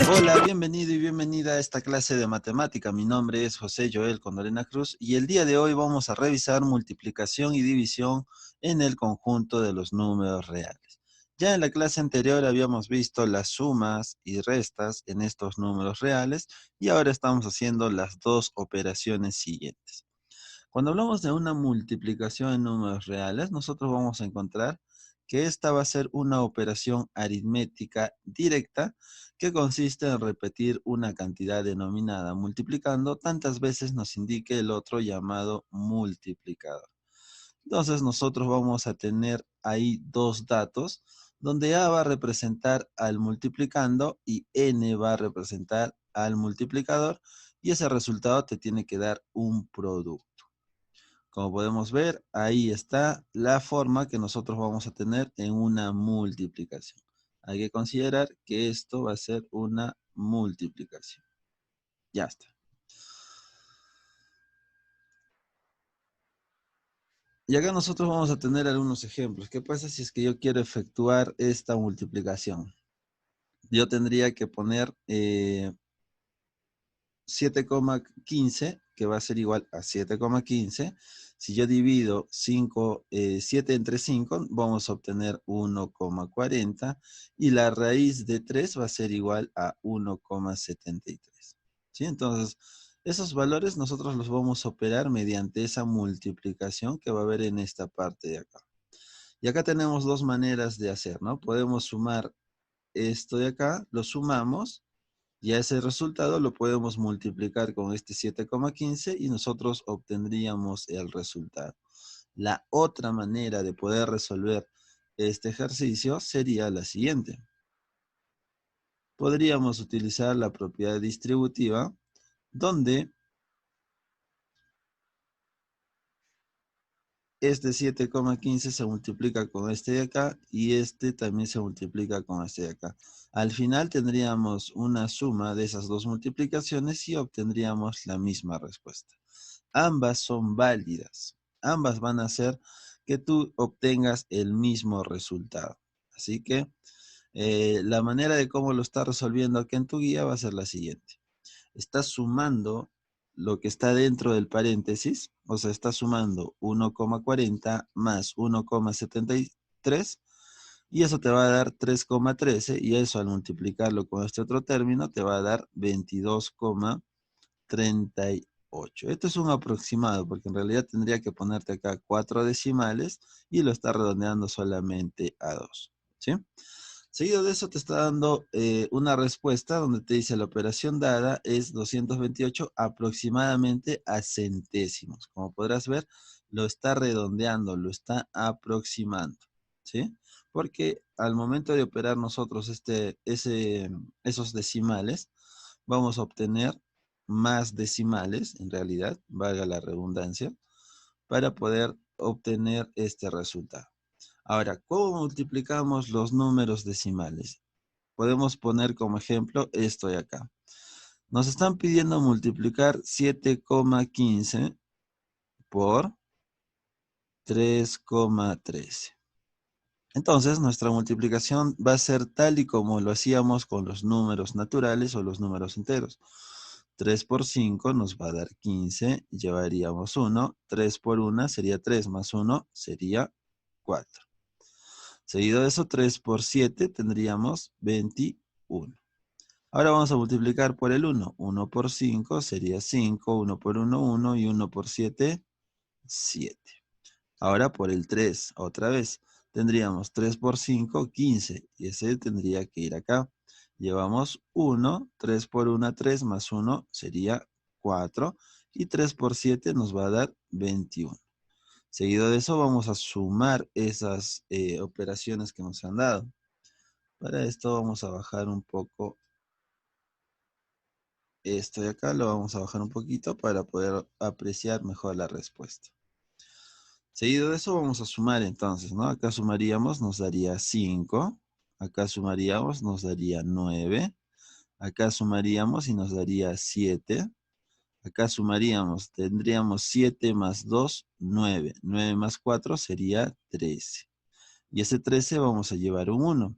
Hola, bienvenido y bienvenida a esta clase de matemática. Mi nombre es José Joel Condorena Cruz y el día de hoy vamos a revisar multiplicación y división en el conjunto de los números reales. Ya en la clase anterior habíamos visto las sumas y restas en estos números reales y ahora estamos haciendo las dos operaciones siguientes. Cuando hablamos de una multiplicación en números reales, nosotros vamos a encontrar que esta va a ser una operación aritmética directa que consiste en repetir una cantidad denominada multiplicando tantas veces nos indique el otro llamado multiplicador. Entonces nosotros vamos a tener ahí dos datos donde A va a representar al multiplicando y N va a representar al multiplicador y ese resultado te tiene que dar un producto. Como podemos ver, ahí está la forma que nosotros vamos a tener en una multiplicación. Hay que considerar que esto va a ser una multiplicación. Ya está. Y acá nosotros vamos a tener algunos ejemplos. ¿Qué pasa si es que yo quiero efectuar esta multiplicación? Yo tendría que poner 7,15, que va a ser igual a 7,15. Si yo divido 7 entre 5, vamos a obtener 1,40 y la raíz de 3 va a ser igual a 1,73. ¿Sí? Entonces, esos valores nosotros los vamos a operar mediante esa multiplicación que va a haber en esta parte de acá. Y acá tenemos dos maneras de hacer, ¿no? Podemos sumar esto de acá, lo sumamos y a ese resultado lo podemos multiplicar con este 7,15 y nosotros obtendríamos el resultado. La otra manera de poder resolver este ejercicio sería la siguiente. Podríamos utilizar la propiedad distributiva donde este 7,15 se multiplica con este de acá y este también se multiplica con este de acá. Al final tendríamos una suma de esas dos multiplicaciones y obtendríamos la misma respuesta. Ambas son válidas. Ambas van a hacer que tú obtengas el mismo resultado. Así que la manera de cómo lo estás resolviendo aquí en tu guía va a ser la siguiente. Estás sumando lo que está dentro del paréntesis, o sea, estás sumando 1,40 más 1,73 y eso te va a dar 3,13 y eso al multiplicarlo con este otro término te va a dar 22,38. Esto es un aproximado porque en realidad tendría que ponerte acá 4 decimales y lo está redondeando solamente a 2. ¿Sí? Seguido de eso te está dando una respuesta donde te dice la operación dada es 228 aproximadamente a centésimos. Como podrás ver, lo está redondeando, lo está aproximando. ¿Sí? Porque al momento de operar nosotros esos decimales, vamos a obtener más decimales, en realidad, valga la redundancia, para poder obtener este resultado. Ahora, ¿cómo multiplicamos los números decimales? Podemos poner como ejemplo esto de acá. Nos están pidiendo multiplicar 7,15 por 3,13. Entonces, nuestra multiplicación va a ser tal y como lo hacíamos con los números naturales o los números enteros. 3 por 5 nos va a dar 15, llevaríamos 1. 3 por 1 sería 3 más 1 sería 4. Seguido de eso, 3 por 7 tendríamos 21. Ahora vamos a multiplicar por el 1. 1 por 5 sería 5, 1 por 1, 1 y 1 por 7, 7. Ahora por el 3, otra vez, tendríamos 3 por 5, 15. Y ese tendría que ir acá. Llevamos 1, 3 por 1, 3 más 1 sería 4. Y 3 por 7 nos va a dar 21. Seguido de eso vamos a sumar esas operaciones que nos han dado. Para esto vamos a bajar un poco esto de acá, lo vamos a bajar un poquito para poder apreciar mejor la respuesta. Seguido de eso vamos a sumar entonces, ¿no? Acá sumaríamos, nos daría 5. Acá sumaríamos, nos daría 9. Acá sumaríamos y nos daría 7. Acá sumaríamos, tendríamos 7 más 2, 9. 9 más 4 sería 13. Y ese 13 vamos a llevar un 1.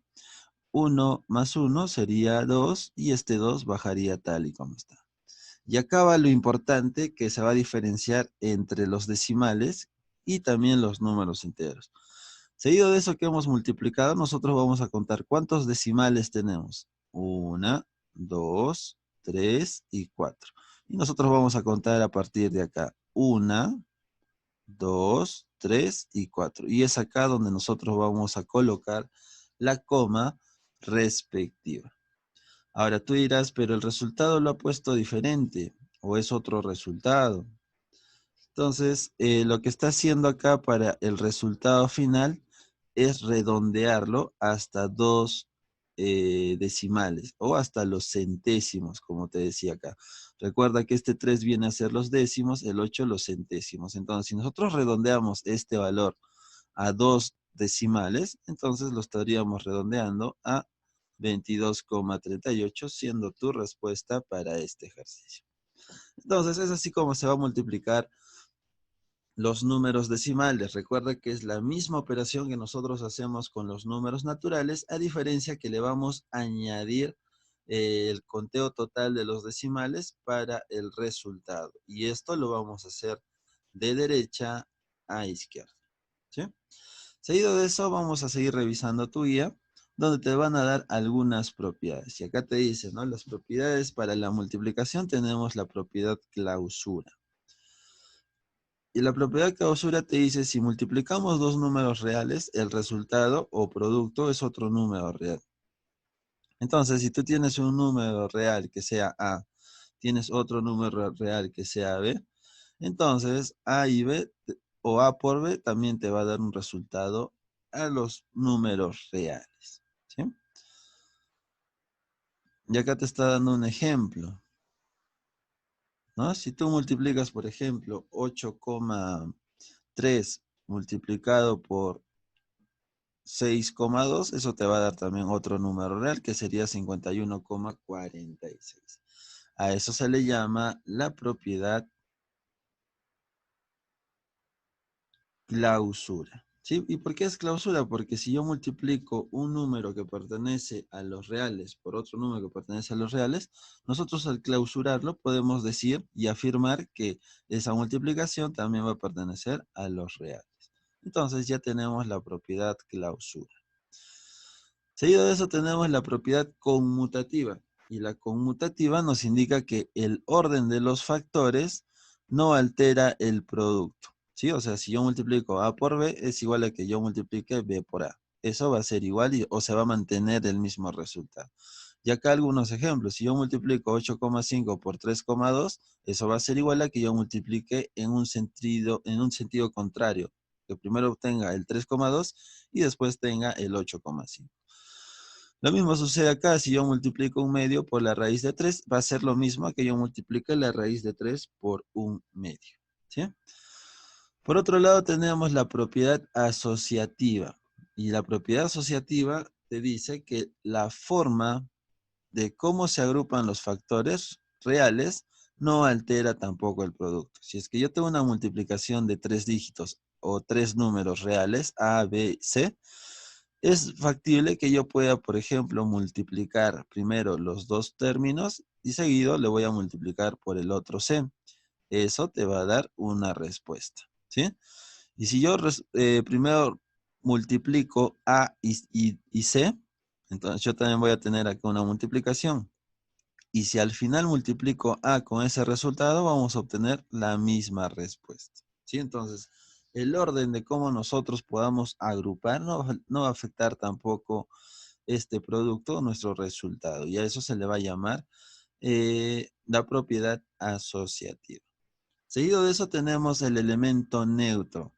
1 más 1 sería 2 y este 2 bajaría tal y como está. Y acá va lo importante que se va a diferenciar entre los decimales y también los números enteros. Seguido de eso que hemos multiplicado, nosotros vamos a contar cuántos decimales tenemos. 1, 2, 3 y 4. Y nosotros vamos a contar a partir de acá. 1, 2, 3 y 4. Y es acá donde nosotros vamos a colocar la coma respectiva. Ahora tú dirás, pero el resultado lo ha puesto diferente o es otro resultado. Entonces, lo que está haciendo acá para el resultado final es redondearlo hasta dos decimales o hasta los centésimos, como te decía acá. Recuerda que este 3 viene a ser los décimos, el 8 los centésimos. Entonces, si nosotros redondeamos este valor a dos decimales, entonces lo estaríamos redondeando a 22,38, siendo tu respuesta para este ejercicio. Entonces, es así como se va a multiplicar los números decimales. Recuerda que es la misma operación que nosotros hacemos con los números naturales, a diferencia que le vamos a añadir el conteo total de los decimales para el resultado. Y esto lo vamos a hacer de derecha a izquierda. ¿Sí? Seguido de eso, vamos a seguir revisando tu guía, donde te van a dar algunas propiedades. Y acá te dice, ¿no? Las propiedades para la multiplicación tenemos la propiedad clausura. Y la propiedad clausura te dice, si multiplicamos dos números reales, el resultado o producto es otro número real. Entonces, si tú tienes un número real que sea A, tienes otro número real que sea B, entonces A y B, o A por B, también te va a dar un resultado a los números reales. ¿Sí? Y acá te está dando un ejemplo, ¿no? Si tú multiplicas, por ejemplo, 8,3 multiplicado por 6,2, eso te va a dar también otro número real que sería 51,46. A eso se le llama la propiedad clausura. ¿Sí? ¿Y por qué es clausura? Porque si yo multiplico un número que pertenece a los reales por otro número que pertenece a los reales, nosotros al clausurarlo podemos decir y afirmar que esa multiplicación también va a pertenecer a los reales. Entonces ya tenemos la propiedad clausura. Seguido de eso tenemos la propiedad conmutativa. Y la conmutativa nos indica que el orden de los factores no altera el producto. ¿Sí? O sea, si yo multiplico A por B, es igual a que yo multiplique B por A. Eso va a ser igual o se va a mantener el mismo resultado. Y acá algunos ejemplos. Si yo multiplico 8,5 por 3,2, eso va a ser igual a que yo multiplique en un sentido contrario. Que primero obtenga el 3,2 y después tenga el 8,5. Lo mismo sucede acá, si yo multiplico un medio por la raíz de 3, va a ser lo mismo que yo multiplique la raíz de 3 por un medio. ¿Sí? Por otro lado tenemos la propiedad asociativa. Y la propiedad asociativa te dice que la forma de cómo se agrupan los factores reales no altera tampoco el producto. Si es que yo tengo una multiplicación de 3 dígitos o 3 números reales, A, B, C, es factible que yo pueda, por ejemplo, multiplicar primero los dos términos y seguido le voy a multiplicar por el otro C. Eso te va a dar una respuesta, ¿sí? Y si yo primero multiplico A y C, entonces yo también voy a tener acá una multiplicación. Y si al final multiplico A con ese resultado, vamos a obtener la misma respuesta. ¿Sí? Entonces, el orden de cómo nosotros podamos agrupar no va a afectar tampoco este producto, nuestro resultado. Y a eso se le va a llamar la propiedad asociativa. Seguido de eso tenemos el elemento neutro.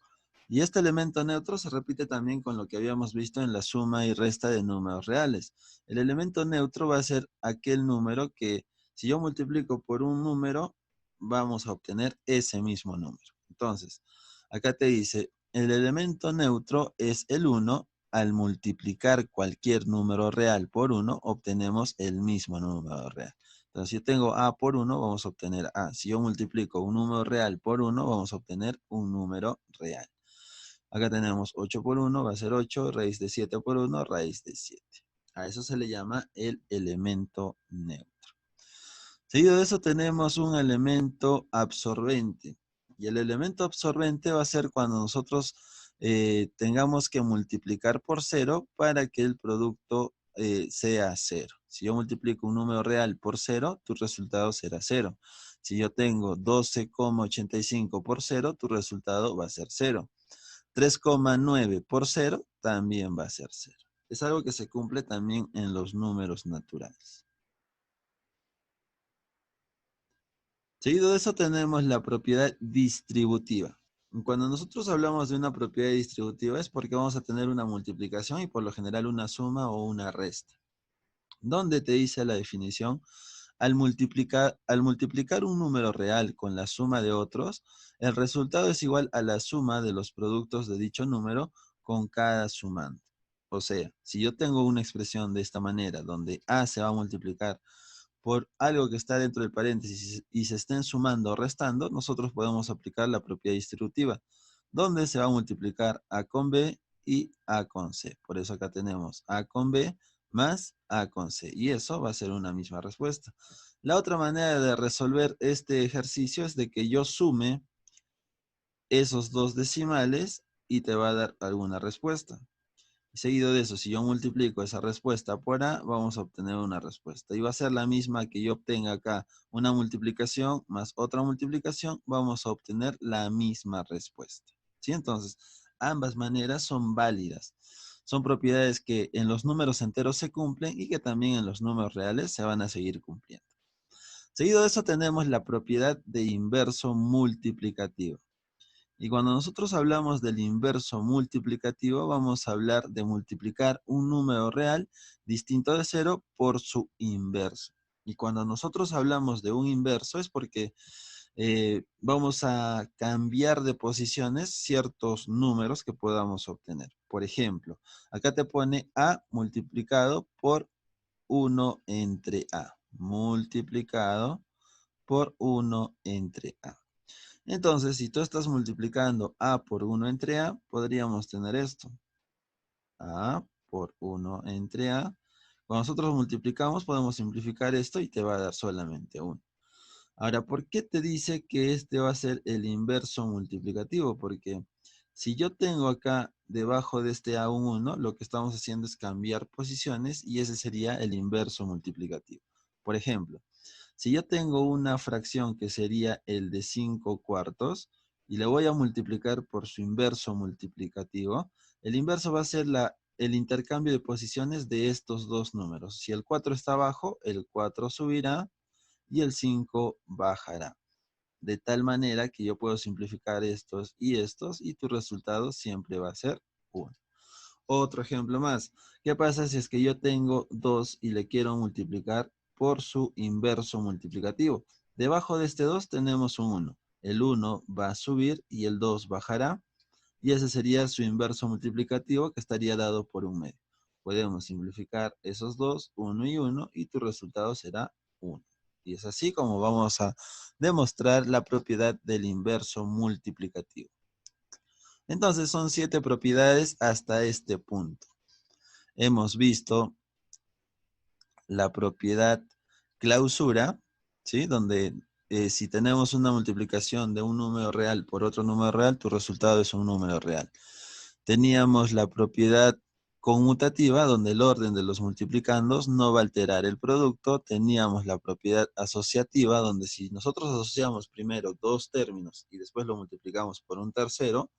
Y este elemento neutro se repite también con lo que habíamos visto en la suma y resta de números reales. El elemento neutro va a ser aquel número que si yo multiplico por un número, vamos a obtener ese mismo número. Entonces, acá te dice, el elemento neutro es el 1. Al multiplicar cualquier número real por 1, obtenemos el mismo número real. Entonces, si yo tengo A por 1, vamos a obtener A. Si yo multiplico un número real por 1, vamos a obtener un número real. Acá tenemos 8 por 1, va a ser 8, raíz de 7 por 1, raíz de 7. A eso se le llama el elemento neutro. Seguido de eso tenemos un elemento absorbente. Y el elemento absorbente va a ser cuando nosotros tengamos que multiplicar por cero para que el producto sea cero. Si yo multiplico un número real por cero, tu resultado será cero. Si yo tengo 12,85 por cero, tu resultado va a ser cero. 3,9 por cero también va a ser cero. Es algo que se cumple también en los números naturales. Seguido de eso tenemos la propiedad distributiva. Cuando nosotros hablamos de una propiedad distributiva es porque vamos a tener una multiplicación y por lo general una suma o una resta. ¿Dónde te dice la definición? Al multiplicar un número real con la suma de otros, el resultado es igual a la suma de los productos de dicho número con cada sumante. O sea, si yo tengo una expresión de esta manera, donde A se va a multiplicar por algo que está dentro del paréntesis y se estén sumando o restando, nosotros podemos aplicar la propiedad distributiva, donde se va a multiplicar A con B y A con C. Por eso acá tenemos A con B más A con C. Y eso va a ser una misma respuesta. La otra manera de resolver este ejercicio es de que yo sume esos dos decimales y te va a dar alguna respuesta. Seguido de eso, si yo multiplico esa respuesta por A, vamos a obtener una respuesta. Y va a ser la misma que yo obtenga acá. Una multiplicación más otra multiplicación, vamos a obtener la misma respuesta. ¿Sí? Entonces, ambas maneras son válidas. Son propiedades que en los números enteros se cumplen y que también en los números reales se van a seguir cumpliendo. Seguido de eso tenemos la propiedad de inverso multiplicativo. Y cuando nosotros hablamos del inverso multiplicativo, vamos a hablar de multiplicar un número real distinto de cero por su inverso. Y cuando nosotros hablamos de un inverso es porque vamos a cambiar de posiciones ciertos números que podamos obtener. Por ejemplo, acá te pone A multiplicado por 1 entre A. Multiplicado por 1 entre A. Entonces, si tú estás multiplicando A por 1 entre A, podríamos tener esto. A por 1 entre A. Cuando nosotros multiplicamos, podemos simplificar esto y te va a dar solamente 1. Ahora, ¿por qué te dice que este va a ser el inverso multiplicativo? Porque si yo tengo acá debajo de este A un 1, lo que estamos haciendo es cambiar posiciones y ese sería el inverso multiplicativo. Por ejemplo, si yo tengo una fracción que sería el de 5 cuartos y le voy a multiplicar por su inverso multiplicativo, el inverso va a ser el intercambio de posiciones de estos dos números. Si el 4 está abajo, el 4 subirá y el 5 bajará. De tal manera que yo puedo simplificar estos y tu resultado siempre va a ser 1. Otro ejemplo más. ¿Qué pasa si es que yo tengo 2 y le quiero multiplicar por su inverso multiplicativo? Debajo de este 2 tenemos un 1. El 1 va a subir y el 2 bajará. Y ese sería su inverso multiplicativo que estaría dado por un medio. Podemos simplificar esos dos, 1 y 1, y tu resultado será 1. Y es así como vamos a demostrar la propiedad del inverso multiplicativo. Entonces son 7 propiedades hasta este punto. Hemos visto la propiedad clausura, ¿sí? Donde si tenemos una multiplicación de un número real por otro número real, tu resultado es un número real. Teníamos la propiedad conmutativa, donde el orden de los multiplicandos no va a alterar el producto. Teníamos la propiedad asociativa, donde si nosotros asociamos primero dos términos y después lo multiplicamos por un tercero,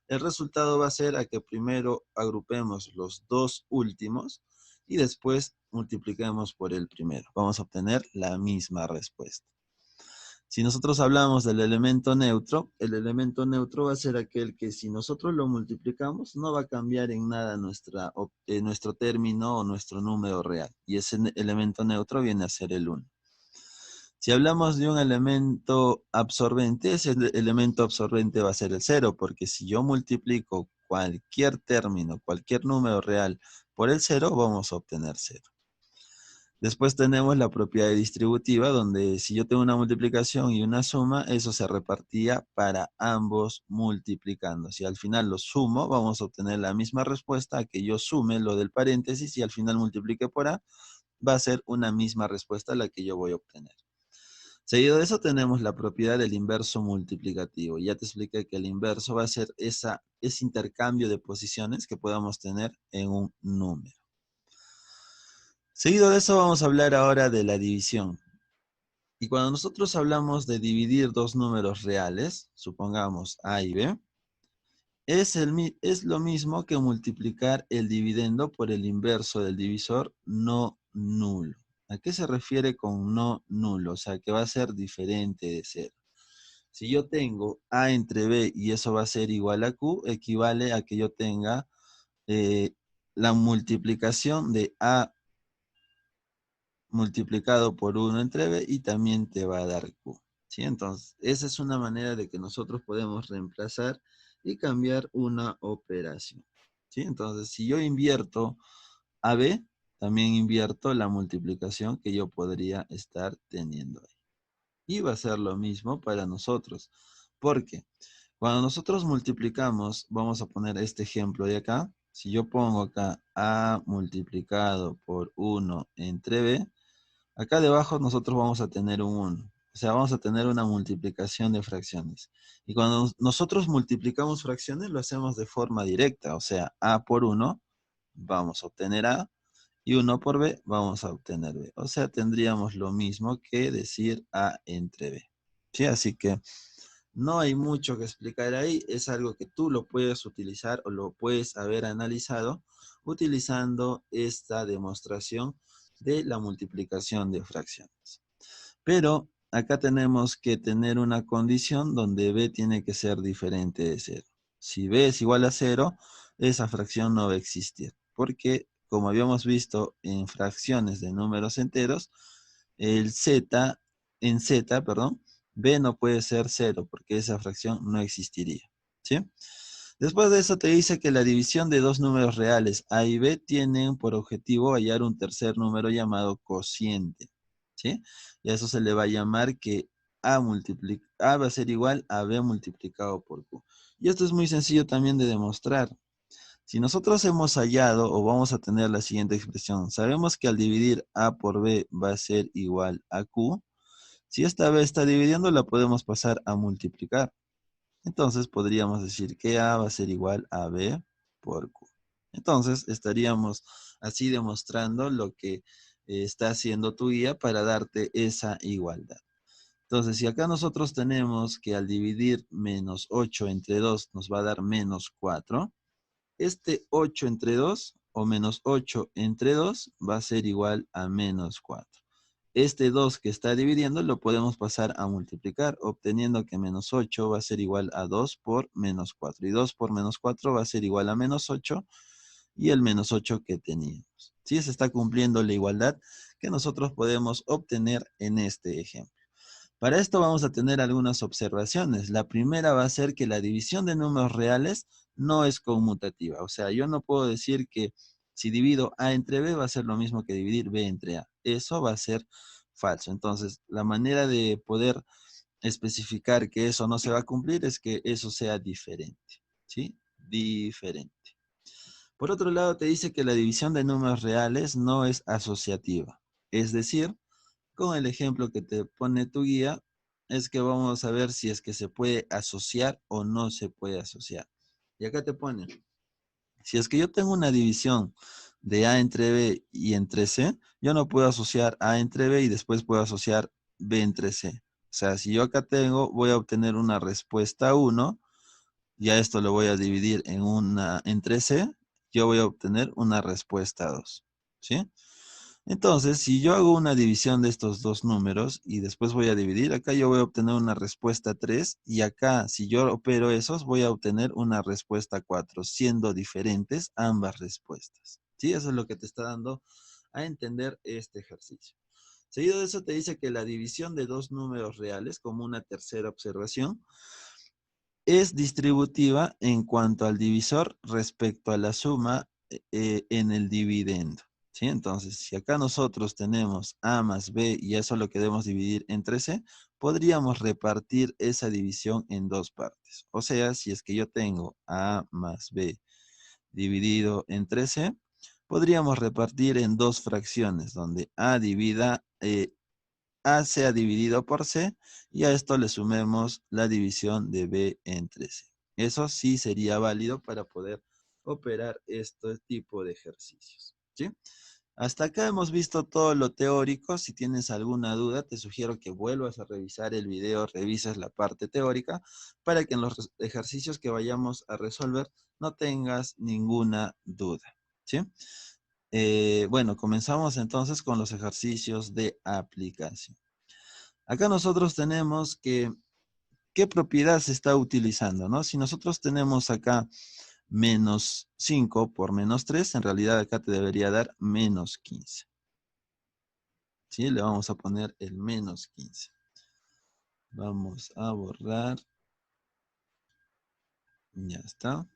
el resultado va a ser a que primero agrupemos los dos últimos y después multipliquemos por el primero. Vamos a obtener la misma respuesta. Si nosotros hablamos del elemento neutro, el elemento neutro va a ser aquel que si nosotros lo multiplicamos no va a cambiar en nada nuestro término o nuestro número real. Y ese elemento neutro viene a ser el 1. Si hablamos de un elemento absorbente, ese elemento absorbente va a ser el 0, porque si yo multiplico cualquier término, cualquier número real por el 0, vamos a obtener 0. Después tenemos la propiedad distributiva, donde si yo tengo una multiplicación y una suma, eso se repartía para ambos multiplicando. Si al final lo sumo, vamos a obtener la misma respuesta a que yo sume lo del paréntesis y al final multiplique por A, va a ser una misma respuesta la que yo voy a obtener. Seguido de eso tenemos la propiedad del inverso multiplicativo. Ya te expliqué que el inverso va a ser ese intercambio de posiciones que podamos tener en un número. Seguido de eso vamos a hablar ahora de la división. Y cuando nosotros hablamos de dividir dos números reales, supongamos A y B, es lo mismo que multiplicar el dividendo por el inverso del divisor no nulo. ¿A qué se refiere con no nulo? O sea, que va a ser diferente de cero. Si yo tengo A entre B y eso va a ser igual a Q, equivale a que yo tenga la multiplicación de A multiplicado por 1 entre B y también te va a dar Q. ¿Sí? Entonces, esa es una manera de que nosotros podemos reemplazar y cambiar una operación. ¿Sí? Entonces, si yo invierto AB, también invierto la multiplicación que yo podría estar teniendo ahí. Y va a ser lo mismo para nosotros. Porque cuando nosotros multiplicamos, vamos a poner este ejemplo de acá. Si yo pongo acá A multiplicado por 1 entre B, acá debajo nosotros vamos a tener un 1. O sea, vamos a tener una multiplicación de fracciones. Y cuando nosotros multiplicamos fracciones, lo hacemos de forma directa. O sea, A por 1, vamos a obtener A. Y 1 por B, vamos a obtener B. O sea, tendríamos lo mismo que decir A entre B. ¿Sí? Así que no hay mucho que explicar ahí. Es algo que tú lo puedes utilizar o lo puedes haber analizado utilizando esta demostración de la multiplicación de fracciones. Pero acá tenemos que tener una condición donde B tiene que ser diferente de 0. Si B es igual a 0, esa fracción no va a existir. Porque, como habíamos visto en fracciones de números enteros, el Z, en Z, perdón, B no puede ser 0 porque esa fracción no existiría. ¿Sí? Después de eso te dice que la división de dos números reales A y B tienen por objetivo hallar un tercer número llamado cociente. ¿Sí? Y a eso se le va a llamar que A va a ser igual a B multiplicado por Q. Y esto es muy sencillo también de demostrar. Si nosotros hemos hallado o vamos a tener la siguiente expresión, sabemos que al dividir A por B va a ser igual a Q. Si esta B está dividiendo, la podemos pasar a multiplicar. Entonces podríamos decir que A va a ser igual a B por Q. Entonces estaríamos así demostrando lo que está haciendo tu guía para darte esa igualdad. Entonces, si acá nosotros tenemos que al dividir menos 8 entre 2 nos va a dar menos 4, este 8 entre 2 o menos 8 entre 2 va a ser igual a menos 4. Este 2 que está dividiendo lo podemos pasar a multiplicar, obteniendo que menos 8 va a ser igual a 2 por menos 4. Y 2 por menos 4 va a ser igual a menos 8 y el menos 8 que teníamos. ¿Sí? Se está cumpliendo la igualdad que nosotros podemos obtener en este ejemplo. Para esto vamos a tener algunas observaciones. La primera va a ser que la división de números reales no es conmutativa. O sea, yo no puedo decir que si divido A entre B va a ser lo mismo que dividir B entre A. Eso va a ser falso. Entonces, la manera de poder especificar que eso no se va a cumplir es que eso sea diferente. ¿Sí? Diferente. Por otro lado, te dice que la división de números reales no es asociativa. Es decir, con el ejemplo que te pone tu guía, es que vamos a ver si es que se puede asociar o no se puede asociar. Y acá te pone, si es que yo tengo una división de A entre B y entre C, yo no puedo asociar A entre B y después puedo asociar B entre C. O sea, si yo acá tengo, voy a obtener una respuesta 1, ya esto lo voy a dividir en una entre C, yo voy a obtener una respuesta 2. ¿Sí? Entonces, si yo hago una división de estos dos números y después voy a dividir, acá yo voy a obtener una respuesta 3 y acá, si yo opero esos, voy a obtener una respuesta 4, siendo diferentes ambas respuestas. ¿Sí? Eso es lo que te está dando a entender este ejercicio. Seguido de eso te dice que la división de dos números reales, como una tercera observación, es distributiva en cuanto al divisor respecto a la suma en el dividendo. ¿Sí? Entonces, si acá nosotros tenemos A más B y eso lo queremos dividir entre C, podríamos repartir esa división en dos partes. O sea, si es que yo tengo A más B dividido entre C, podríamos repartir en dos fracciones, donde A sea dividido por C y a esto le sumemos la división de B entre C. Eso sí sería válido para poder operar este tipo de ejercicios. ¿Sí? Hasta acá hemos visto todo lo teórico. Si tienes alguna duda, te sugiero que vuelvas a revisar el video, revises la parte teórica, para que en los ejercicios que vayamos a resolver no tengas ninguna duda. ¿Sí? Bueno, comenzamos entonces con los ejercicios de aplicación. Acá nosotros tenemos que, ¿qué propiedad se está utilizando, no? Si nosotros tenemos acá menos 5 por menos 3, en realidad acá te debería dar menos 15. ¿Sí? Le vamos a poner el menos 15. Vamos a borrar. Ya está.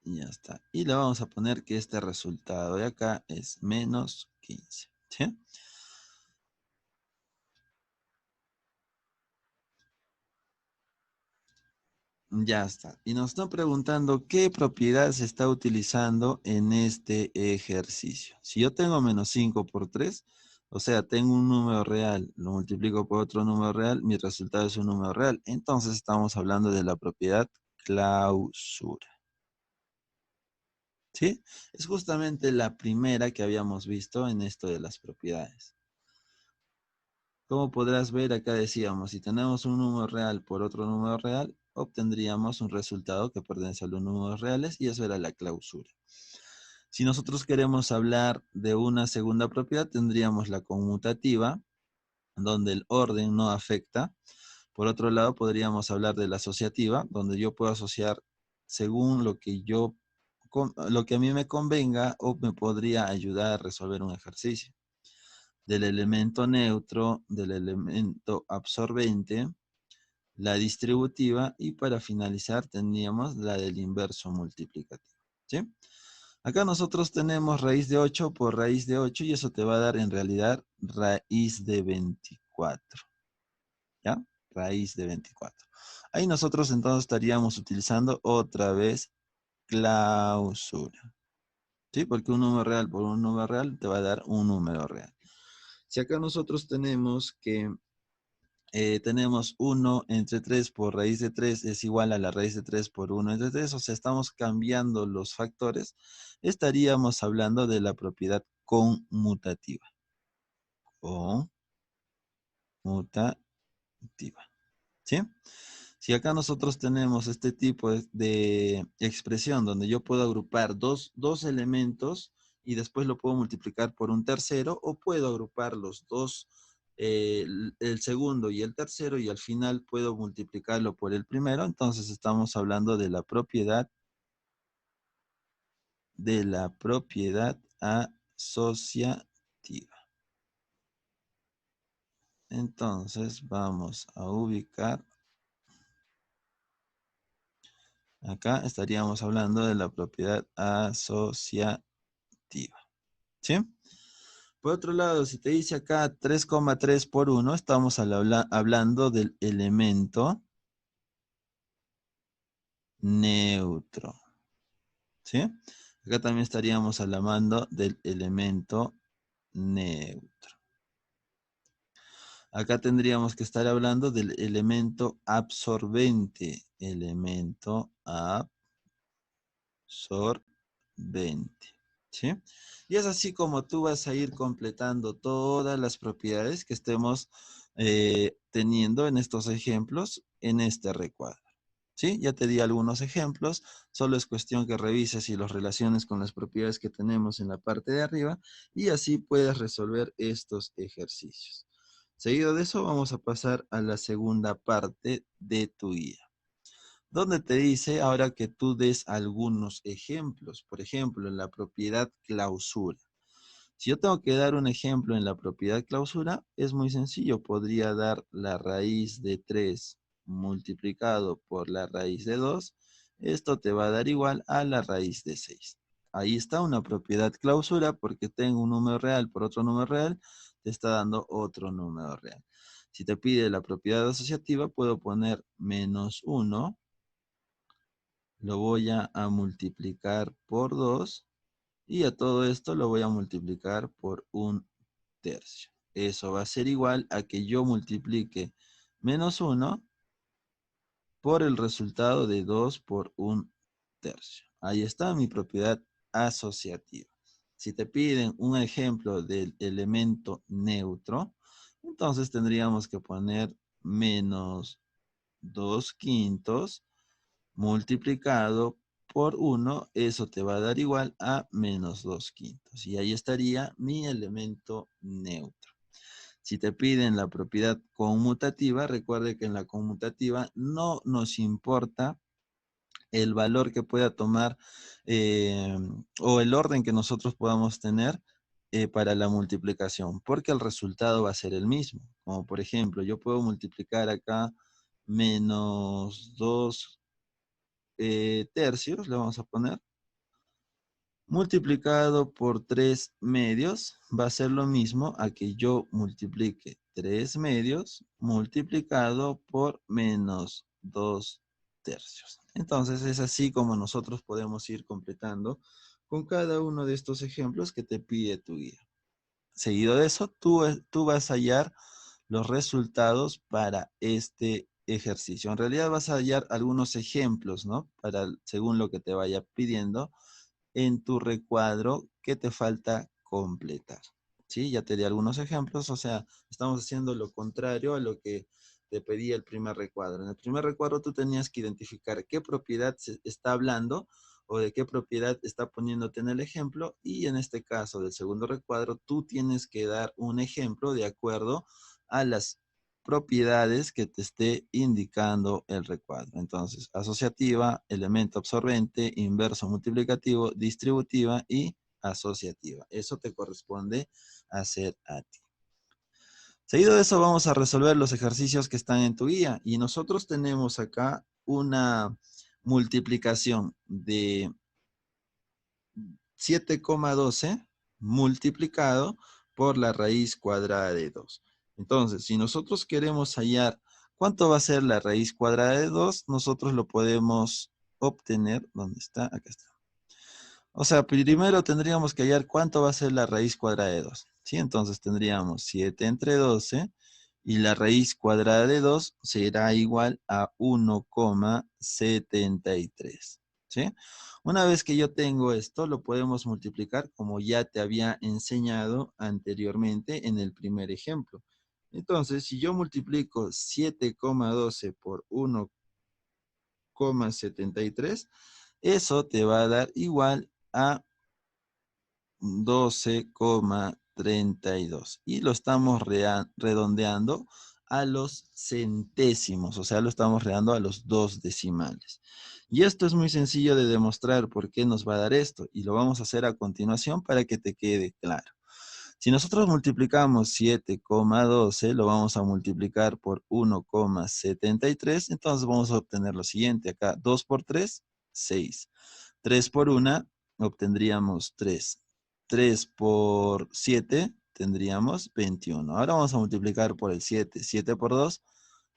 Ya está. Y le vamos a poner que este resultado de acá es menos 15. ¿Sí? Ya está. Y nos están preguntando qué propiedad se está utilizando en este ejercicio. Si yo tengo menos 5 por 3, o sea, tengo un número real, lo multiplico por otro número real, mi resultado es un número real. Entonces estamos hablando de la propiedad clausura. ¿Sí? Es justamente la primera que habíamos visto en esto de las propiedades. Como podrás ver, acá decíamos, si tenemos un número real por otro número real, obtendríamos un resultado que pertenece a los números reales y eso era la clausura. Si nosotros queremos hablar de una segunda propiedad, tendríamos la conmutativa, donde el orden no afecta. Por otro lado, podríamos hablar de la asociativa, donde yo puedo asociar según lo que a mí me convenga o me podría ayudar a resolver un ejercicio. Del elemento neutro, del elemento absorbente, la distributiva y para finalizar tendríamos la del inverso multiplicativo. ¿Sí? Acá nosotros tenemos raíz de 8 por raíz de 8 y eso te va a dar en realidad raíz de 24. ¿Ya? Raíz de 24. Ahí nosotros entonces estaríamos utilizando otra vez clausura. ¿Sí? Porque un número real por un número real te va a dar un número real. Si acá nosotros tenemos que tenemos 1 entre 3 por raíz de 3 es igual a la raíz de 3 por 1 entre 3, o sea, estamos cambiando los factores, estaríamos hablando de la propiedad conmutativa. Conmutativa. ¿Sí? Si acá nosotros tenemos este tipo de expresión donde yo puedo agrupar dos elementos y después lo puedo multiplicar por un tercero, o puedo agrupar los dos, el segundo y el tercero, y al final puedo multiplicarlo por el primero, entonces estamos hablando de la propiedad asociativa. Entonces vamos a ubicar. Acá estaríamos hablando de la propiedad asociativa. ¿Sí? Por otro lado, si te dice acá 3,3 por 1, estamos hablando del elemento neutro. ¿Sí? Acá también estaríamos hablando del elemento neutro. Acá tendríamos que estar hablando del elemento absorbente. Elemento absorbente. ¿Sí? Y es así como tú vas a ir completando todas las propiedades que estemos teniendo en estos ejemplos en este recuadro. ¿Sí? Ya te di algunos ejemplos, solo es cuestión que revises y los relaciones con las propiedades que tenemos en la parte de arriba y así puedes resolver estos ejercicios. Seguido de eso vamos a pasar a la segunda parte de tu guía, donde te dice ahora que tú des algunos ejemplos. Por ejemplo, en la propiedad clausura. Si yo tengo que dar un ejemplo en la propiedad clausura, es muy sencillo. Podría dar la raíz de 3 multiplicado por la raíz de 2, esto te va a dar igual a la raíz de 6. Ahí está una propiedad clausura porque tengo un número real por otro número real, te está dando otro número real. Si te pide la propiedad asociativa, puedo poner menos 1, lo voy a multiplicar por 2 y a todo esto lo voy a multiplicar por 1/3. Eso va a ser igual a que yo multiplique menos 1 por el resultado de 2 por 1/3. Ahí está mi propiedad asociativa. Si te piden un ejemplo del elemento neutro, entonces tendríamos que poner menos 2/5 multiplicado por 1, eso te va a dar igual a menos 2/5. Y ahí estaría mi elemento neutro. Si te piden la propiedad conmutativa, recuerde que en la conmutativa no nos importa el valor que pueda tomar o el orden que nosotros podamos tener para la multiplicación, porque el resultado va a ser el mismo. Como por ejemplo, yo puedo multiplicar acá menos 2/3, le vamos a poner, multiplicado por 3/2 va a ser lo mismo a que yo multiplique 3/2 multiplicado por menos 2/3. Entonces es así como nosotros podemos ir completando con cada uno de estos ejemplos que te pide tu guía. Seguido de eso, tú vas a hallar los resultados para este ejercicio. En realidad vas a hallar algunos ejemplos, ¿no? Según lo que te vaya pidiendo en tu recuadro que te falta completar. ¿Sí? Ya te di algunos ejemplos, o sea, estamos haciendo lo contrario a lo que te pedía el primer recuadro. En el primer recuadro tú tenías que identificar qué propiedad se está hablando o de qué propiedad está poniéndote en el ejemplo, y en este caso del segundo recuadro tú tienes que dar un ejemplo de acuerdo a las propiedades que te esté indicando el recuadro. Entonces, asociativa, elemento absorbente, inverso multiplicativo, distributiva y asociativa. Eso te corresponde hacer a ti. Seguido de eso vamos a resolver los ejercicios que están en tu guía, y nosotros tenemos acá una multiplicación de 7,12 multiplicado por la raíz cuadrada de 2. Entonces, si nosotros queremos hallar cuánto va a ser la raíz cuadrada de 2, nosotros lo podemos obtener. ¿Dónde está? Acá está. O sea, primero tendríamos que hallar cuánto va a ser la raíz cuadrada de 2. ¿Sí? Entonces tendríamos 7 entre 12 y la raíz cuadrada de 2 será igual a 1,73. ¿Sí? Una vez que yo tengo esto, lo podemos multiplicar como ya te había enseñado anteriormente en el primer ejemplo. Entonces, si yo multiplico 7,12 por 1,73, eso te va a dar igual a 12,32. Y lo estamos redondeando a los centésimos, o sea, lo estamos redondeando a los 2 decimales. Y esto es muy sencillo de demostrar por qué nos va a dar esto, y lo vamos a hacer a continuación para que te quede claro. Si nosotros multiplicamos 7,12, lo vamos a multiplicar por 1,73, entonces vamos a obtener lo siguiente. Acá 2 por 3, 6. 3 por 1, obtendríamos 3. 3 por 7, tendríamos 21. Ahora vamos a multiplicar por el 7. 7 por 2,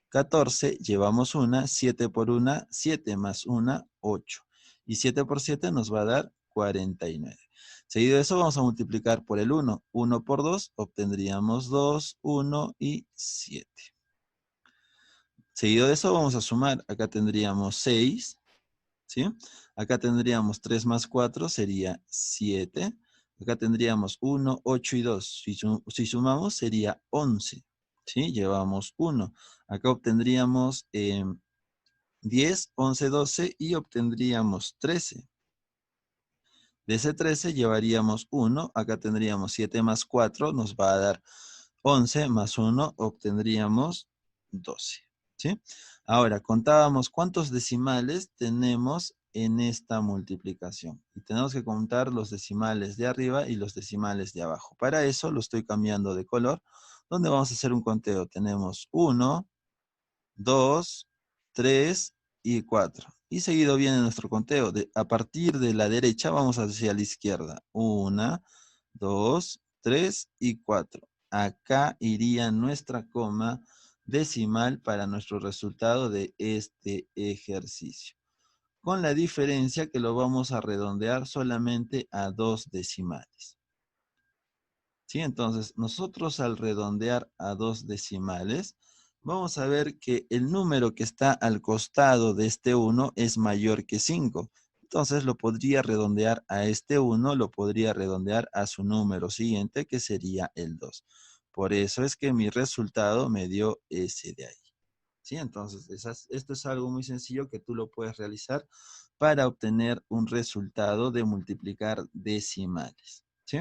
14. Llevamos 1. 7 por 1, 7 más 1, 8. Y 7 por 7 nos va a dar 49. Seguido de eso vamos a multiplicar por el 1. 1 por 2 obtendríamos 2, 1 y 7. Seguido de eso vamos a sumar. Acá tendríamos 6, ¿sí? Acá tendríamos 3 más 4 sería 7. Acá tendríamos 1, 8 y 2. Si sumamos sería 11, ¿sí? Llevamos 1. Acá obtendríamos 10, 11, 12 y obtendríamos 13. De ese 13 llevaríamos 1, acá tendríamos 7 más 4, nos va a dar 11, más 1, obtendríamos 12. ¿Sí? Ahora, contábamos cuántos decimales tenemos en esta multiplicación. Y tenemos que contar los decimales de arriba y los decimales de abajo. Para eso lo estoy cambiando de color, donde vamos a hacer un conteo. Tenemos 1, 2, 3 y 4. Y seguido viene nuestro conteo. A partir de la derecha vamos hacia la izquierda. 1, 2, 3 y 4. Acá iría nuestra coma decimal para nuestro resultado de este ejercicio. Con la diferencia que lo vamos a redondear solamente a 2 decimales. ¿Sí? Entonces, nosotros al redondear a 2 decimales, vamos a ver que el número que está al costado de este 1 es mayor que 5. Entonces, lo podría redondear a este 1, lo podría redondear a su número siguiente, que sería el 2. Por eso es que mi resultado me dio ese de ahí. ¿Sí? Entonces, esto es algo muy sencillo que tú lo puedes realizar para obtener un resultado de multiplicar decimales. ¿Sí?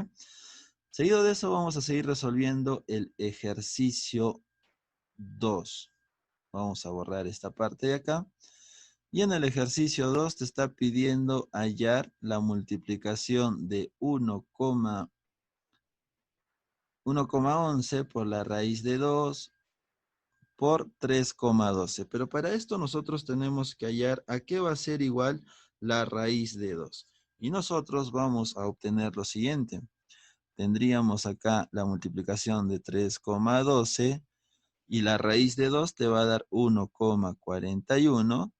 Seguido de eso vamos a seguir resolviendo el ejercicio 2. Vamos a borrar esta parte de acá. Y en el ejercicio 2 te está pidiendo hallar la multiplicación de 1,11 por la raíz de 2 por 3,12. Pero para esto nosotros tenemos que hallar a qué va a ser igual la raíz de 2. Y nosotros vamos a obtener lo siguiente. Tendríamos acá la multiplicación de 3,12 y la raíz de 2 te va a dar 1,41.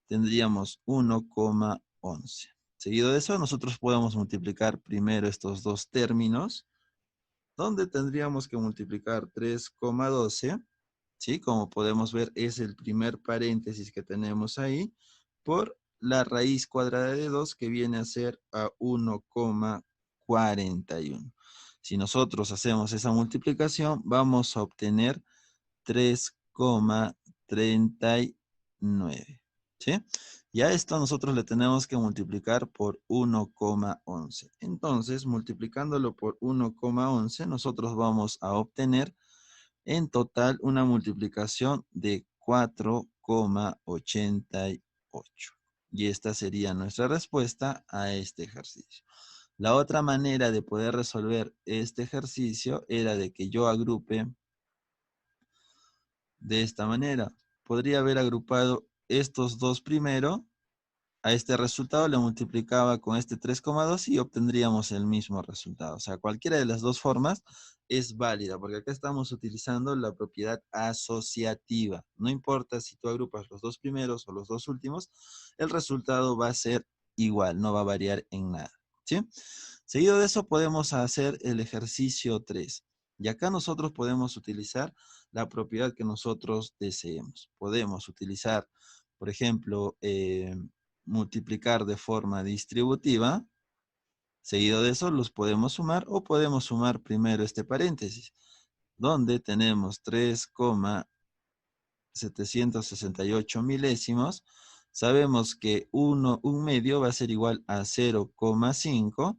Tendríamos 1,11. Seguido de eso, nosotros podemos multiplicar primero estos dos términos, donde tendríamos que multiplicar 3,12. ¿Sí? Como podemos ver, es el primer paréntesis que tenemos ahí, por la raíz cuadrada de 2, que viene a ser a 1,41. Si nosotros hacemos esa multiplicación, vamos a obtener 3,39. ¿Sí? Y a esto nosotros le tenemos que multiplicar por 1,11. Entonces, multiplicándolo por 1,11, nosotros vamos a obtener en total una multiplicación de 4,88. Y esta sería nuestra respuesta a este ejercicio. La otra manera de poder resolver este ejercicio era de que yo agrupe de esta manera. Podría haber agrupado estos dos primero. A este resultado le multiplicaba con este 3,2 y obtendríamos el mismo resultado. O sea, cualquiera de las dos formas es válida, porque acá estamos utilizando la propiedad asociativa. No importa si tú agrupas los dos primeros o los dos últimos, el resultado va a ser igual, no va a variar en nada. ¿Sí? Seguido de eso podemos hacer el ejercicio 3. Y acá nosotros podemos utilizar la propiedad que nosotros deseemos. Podemos utilizar, por ejemplo, multiplicar de forma distributiva. Seguido de eso los podemos sumar o podemos sumar primero este paréntesis, donde tenemos 3,768 milésimos. Sabemos que un medio va a ser igual a 0,5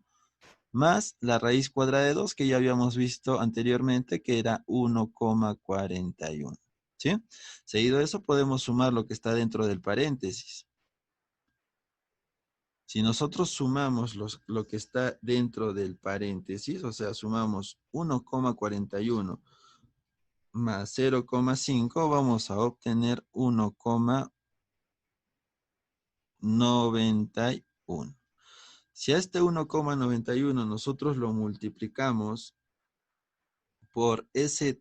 más la raíz cuadrada de 2 que ya habíamos visto anteriormente, que era 1,41. ¿Sí? Seguido de eso podemos sumar lo que está dentro del paréntesis. Si nosotros sumamos lo que está dentro del paréntesis, o sea, sumamos 1,41 más 0,5, vamos a obtener 1,91. Si a este 1,91 nosotros lo multiplicamos por ese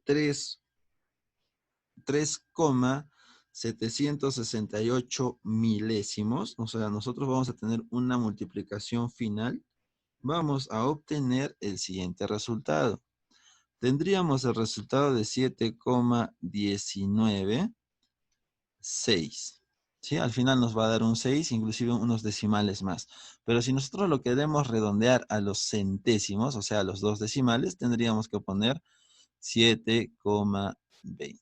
3,768 milésimos, o sea, nosotros vamos a tener una multiplicación final, vamos a obtener el siguiente resultado. Tendríamos el resultado de 7,196. ¿Sí? Al final nos va a dar un 6, inclusive unos decimales más. Pero si nosotros lo queremos redondear a los centésimos, o sea, a los dos decimales, tendríamos que poner 7,20.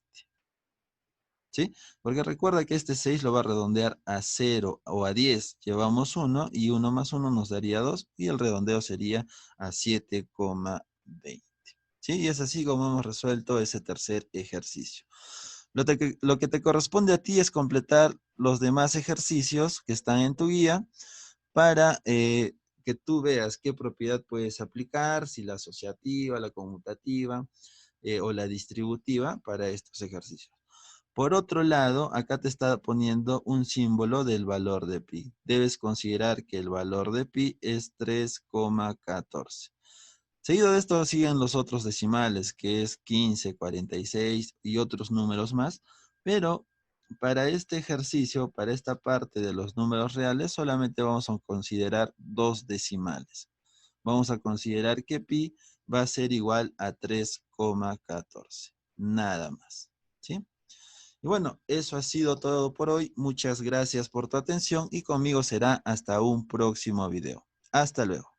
¿Sí? Porque recuerda que este 6 lo va a redondear a 0 o a 10. Llevamos 1 y 1 más 1 nos daría 2 y el redondeo sería a 7,20. ¿Sí? Y es así como hemos resuelto ese tercer ejercicio. Lo que te corresponde a ti es completar los demás ejercicios que están en tu guía para que tú veas qué propiedad puedes aplicar, si la asociativa, la conmutativa o la distributiva para estos ejercicios. Por otro lado, acá te está poniendo un símbolo del valor de pi. Debes considerar que el valor de pi es 3,14. Seguido de esto siguen los otros decimales, que es 15, 46 y otros números más, pero para este ejercicio, para esta parte de los números reales, solamente vamos a considerar dos decimales. Vamos a considerar que pi va a ser igual a 3,14. Nada más, ¿sí? Y bueno, eso ha sido todo por hoy. Muchas gracias por tu atención y conmigo será hasta un próximo video. Hasta luego.